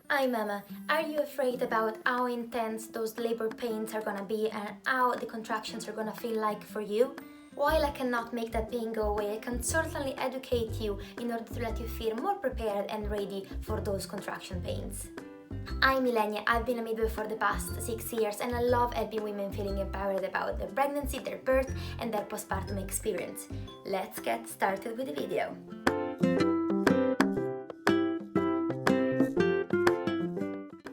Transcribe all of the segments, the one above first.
Hi Mama, are you afraid about how intense those labor pains are gonna be and how the contractions are gonna feel like for you? While I cannot make that pain go away, I can certainly educate you in order to let you feel more prepared and ready for those contraction pains. I'm Milenia, I've been a midwife for the past 6 years and I love helping women feeling empowered about their pregnancy, their birth and their postpartum experience. Let's get started with the video.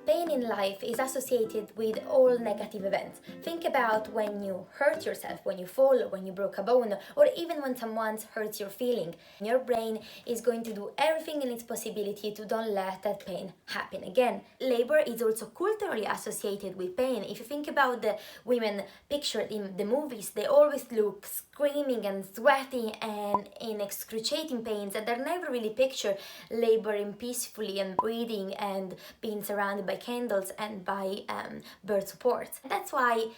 Pain in life is associated with all negative events. Think about when you hurt yourself, when you fall, or when you broke a bone, or even when someone hurts your feeling. Your brain is going to do everything in its possibility to don't let that pain happen again. Labor is also culturally associated with pain. If you think about the women pictured in the movies, they always look screaming and sweaty and in excruciating pains, and they're never really pictured laboring peacefully and breathing and being surrounded by candles and by birth support. That's why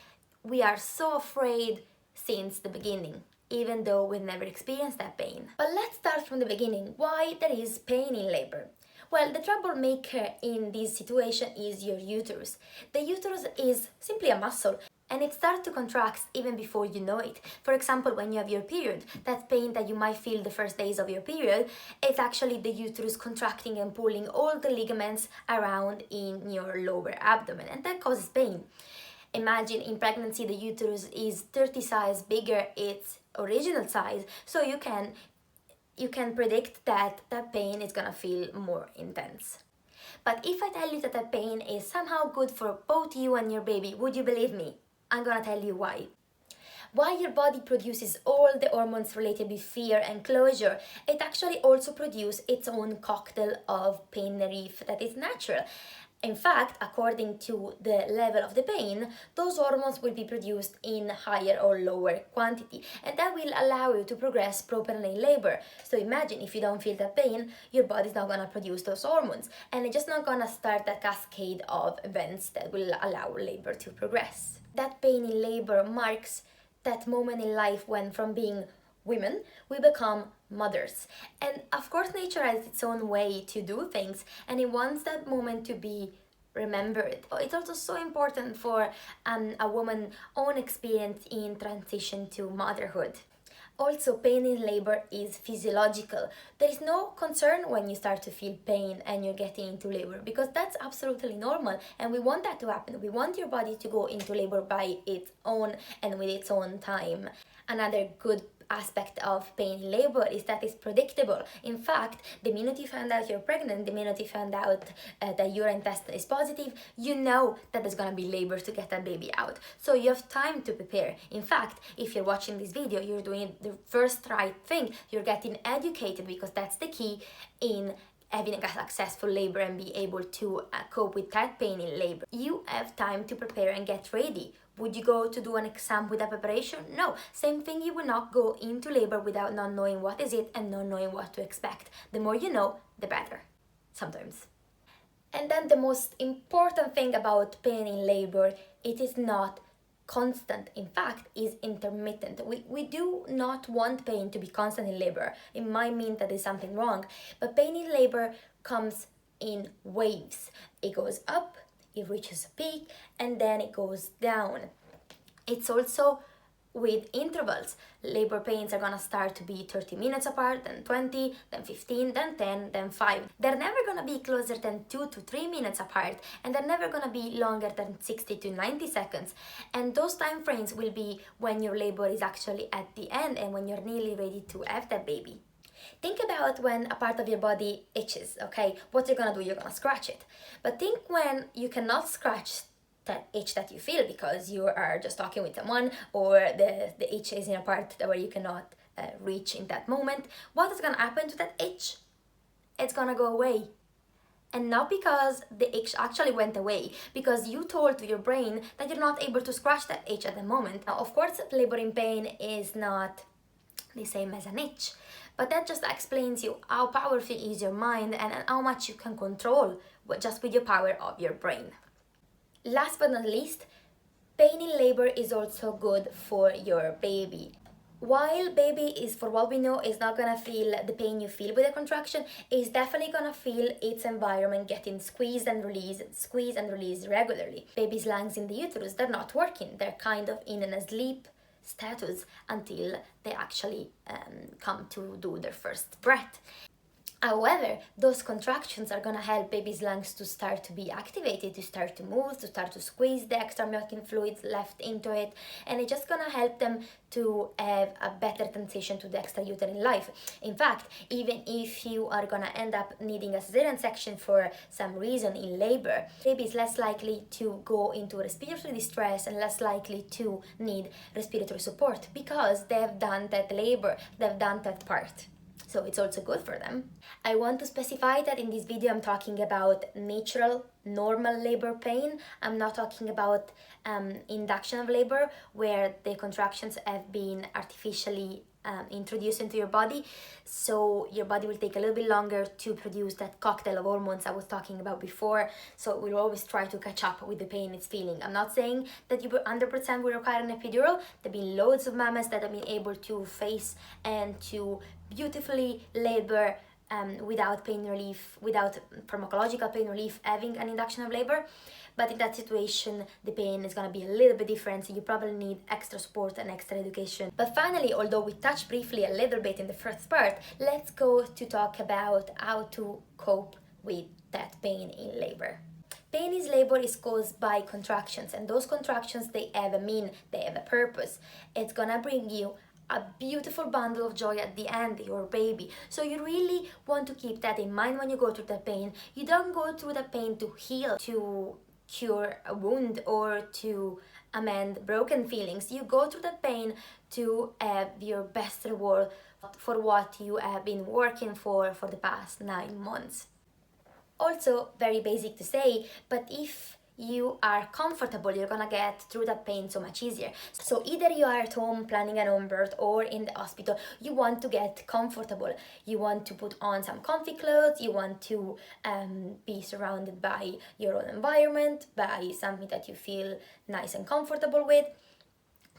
we are so afraid since the beginning, even though we've never experienced that pain. But let's start from the beginning. Why there is pain in labor? Well, the troublemaker in this situation is your uterus. The uterus is simply a muscle and it starts to contract even before you know it. For example, when you have your period, that pain that you might feel the first days of your period, it's actually the uterus contracting and pulling all the ligaments around in your lower abdomen, and that causes pain. Imagine in pregnancy the uterus is 30 size bigger its original size, so you can predict that that pain is gonna feel more intense. But if I tell you that that pain is somehow good for both you and your baby, would you believe me? I'm gonna tell you why. While your body produces all the hormones related with fear and closure, it actually also produces its own cocktail of pain relief that is natural. In fact, according to the level of the pain, those hormones will be produced in higher or lower quantity, and that will allow you to progress properly in labor. So imagine if you don't feel that pain, your body's not gonna produce those hormones, and it's just not gonna start a cascade of events that will allow labor to progress. That pain in labor marks that moment in life when from being women, we become mothers. And of course, nature has its own way to do things, and it wants that moment to be remembered. It's also so important for a woman's own experience in transition to motherhood. Also, pain in labor is physiological. There is no concern when you start to feel pain and you're getting into labor, because that's absolutely normal and we want that to happen. We want your body to go into labor by its own and with its own time. Another good aspect of pain in labor is that it's predictable. In fact, the minute you find out you're pregnant, the minute you find out that your urine test is positive, you know that there's gonna be labor to get that baby out. So you have time to prepare. In fact, if you're watching this video, you're doing the first right thing. You're getting educated, because that's the key in having a successful labor and be able to cope with that pain in labor. You have time to prepare and get ready. Would you go to do an exam without preparation? No. Same thing, you will not go into labor without not knowing what is it and not knowing what to expect. The more you know, the better. Sometimes. And then the most important thing about pain in labor, it is not constant. In fact, is intermittent. We do not want pain to be constant in labor. It might mean that there's something wrong. But pain in labor comes in waves. It goes up, it reaches a peak, and then it goes down. It's also with intervals. Labor pains are gonna start to be 30 minutes apart, then 20, then 15, then 10, then 5. They're never gonna be closer than 2 to 3 minutes apart, and they're never gonna be longer than 60 to 90 seconds. And those time frames will be when your labor is actually at the end and when you're nearly ready to have that baby. Think about when a part of your body itches, okay? What you're gonna do, you're gonna scratch it. But think when you cannot scratch that itch that you feel because you are just talking with someone, or the itch is in a part where you cannot reach in that moment. What is gonna happen to that itch? It's gonna go away. And not because the itch actually went away, because you told to your brain that you're not able to scratch that itch at the moment. Now, of course, labor in pain is not the same as an itch, but that just explains you how powerful is your mind and how much you can control just with your power of your brain. Last but not least, pain in labor is also good for your baby. While baby is, for what we know, is not gonna feel the pain you feel with a contraction, is definitely gonna feel its environment getting squeezed and released regularly. Baby's lungs in the uterus, they're not working. They're kind of in a sleep status until they actually come to do their first breath. However, those contractions are gonna help baby's lungs to start to be activated, to start to move, to start to squeeze the extra milking fluids left into it, and it's just gonna help them to have a better transition to the extrauterine life. In fact, even if you are gonna end up needing a cesarean section for some reason in labor, baby is less likely to go into respiratory distress and less likely to need respiratory support because they have done that labor, they've done that part. So it's also good for them. I want to specify that in this video I'm talking about natural, normal labor pain. I'm not talking about induction of labor where the contractions have been artificially introduced into your body, so your body will take a little bit longer to produce that cocktail of hormones I was talking about before, so it will always try to catch up with the pain it's feeling. I'm not saying that you 100% will require an epidural. There have been loads of mamas that have been able to face and to beautifully labor without pain relief, without pharmacological pain relief, having an induction of labor. But in that situation, the pain is going to be a little bit different, so you probably need extra support and extra education. But finally, although we touched briefly a little bit in the first part, let's go to talk about how to cope with that pain in labor. Pain in labor is caused by contractions, and those contractions, they have a mean, they have a purpose. It's gonna bring you a beautiful bundle of joy at the end, your baby. So you really want to keep that in mind when you go through the pain. You don't go through the pain to heal, to cure a wound, or to amend broken feelings. You go through the pain to have your best reward for what you have been working for the past 9 months. Also, very basic to say, but if you are comfortable, you're gonna get through that pain so much easier. So either you are at home planning an home birth or in the hospital, you want to get comfortable. You want to put on some comfy clothes, you want to be surrounded by your own environment, by something that you feel nice and comfortable with.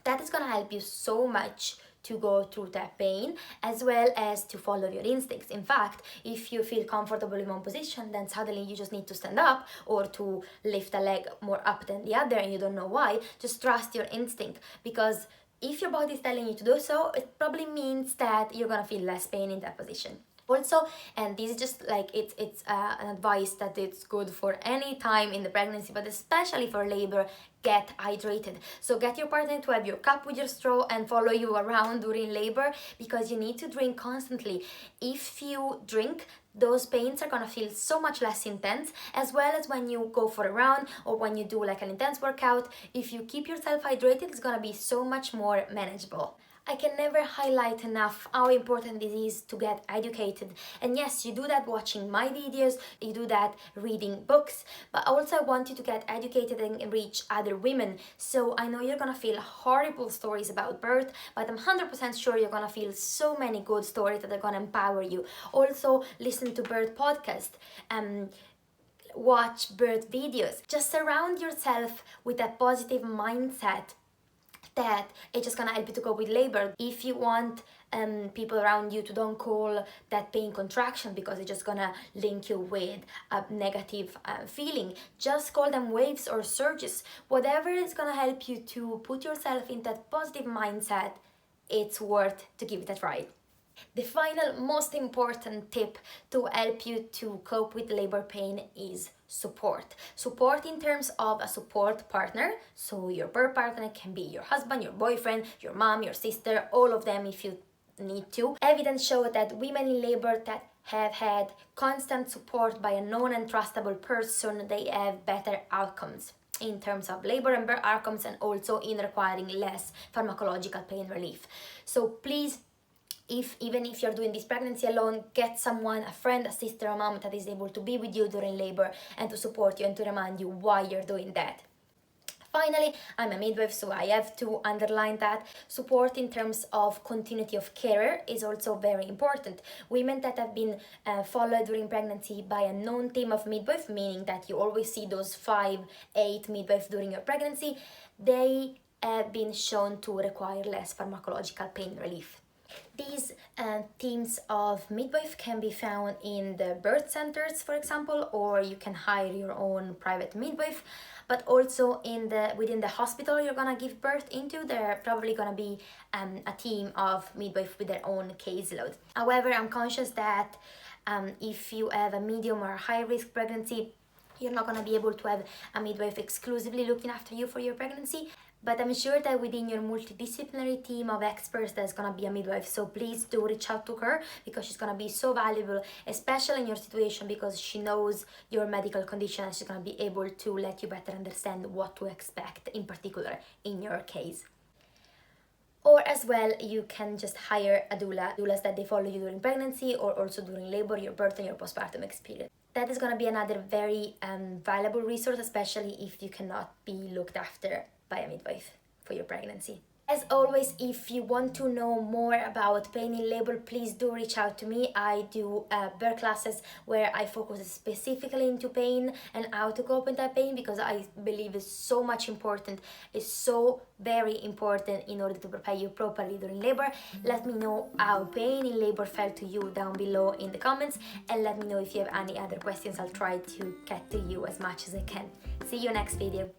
That is gonna help you so much to go through that pain, as well as to follow your instincts. In fact, if you feel comfortable in one position, then suddenly you just need to stand up or to lift a leg more up than the other and you don't know why. Just trust your instinct, because if your body is telling you to do so, it probably means that you're gonna feel less pain in that position. Also, and this is just like it's an advice that it's good for any time in the pregnancy, but especially for labor, get hydrated. So get your partner to have your cup with your straw and follow you around during labor, because you need to drink constantly. If you drink, those pains are gonna feel so much less intense, as well as when you go for a run or when you do like an intense workout. If you keep yourself hydrated, it's gonna be so much more manageable. I can never highlight enough how important it is to get educated. And yes, you do that watching my videos, you do that reading books, but also I want you to get educated and reach other women. So I know you're gonna feel horrible stories about birth, but I'm 100% sure you're gonna feel so many good stories that are gonna empower you. Also, listen to birth podcasts. Watch birth videos. Just surround yourself with a positive mindset that it's just gonna help you to cope with labor. If you want people around you to don't call that pain contraction because it's just gonna link you with a negative feeling, just call them waves or surges. Whatever is gonna help you to put yourself in that positive mindset, it's worth to give it a try. The final, most important tip to help you to cope with labor pain is support. Support in terms of a support partner. So your birth partner can be your husband, your boyfriend, your mom, your sister, all of them if you need to. Evidence shows that women in labor that have had constant support by a known and trustable person, they have better outcomes in terms of labor and birth outcomes, and also in requiring less pharmacological pain relief. So please, even if you're doing this pregnancy alone, get someone, a friend, a sister, a mom that is able to be with you during labor and to support you and to remind you why you're doing that. Finally, I'm a midwife, so I have to underline that support in terms of continuity of care is also very important. Women that have been followed during pregnancy by a known team of midwives, meaning that you always see those 5-8 midwives during your pregnancy, they have been shown to require less pharmacological pain relief. These teams of midwife can be found in the birth centers, for example, or you can hire your own private midwife. But also within the hospital you're gonna give birth into, there probably gonna be a team of midwife with their own caseload. However, I'm conscious that if you have a medium or high risk pregnancy, you're not gonna be able to have a midwife exclusively looking after you for your pregnancy. But I'm sure that within your multidisciplinary team of experts there's gonna be a midwife, so please do reach out to her, because she's gonna be so valuable, especially in your situation, because she knows your medical condition and she's gonna be able to let you better understand what to expect in particular in your case. Or as well, you can just hire a doula, doulas that they follow you during pregnancy or also during labor, your birth and your postpartum experience. That is going to be another very valuable resource, especially if you cannot be looked after by a midwife for your pregnancy. As always, if you want to know more about pain in labor, please do reach out to me. I do birth classes where I focus specifically into pain and how to cope with that pain, because I believe it's so much important. It's so very important in order to prepare you properly during labor. Let me know how pain in labor felt to you down below in the comments, and let me know if you have any other questions. I'll try to get to you as much as I can. See you next video.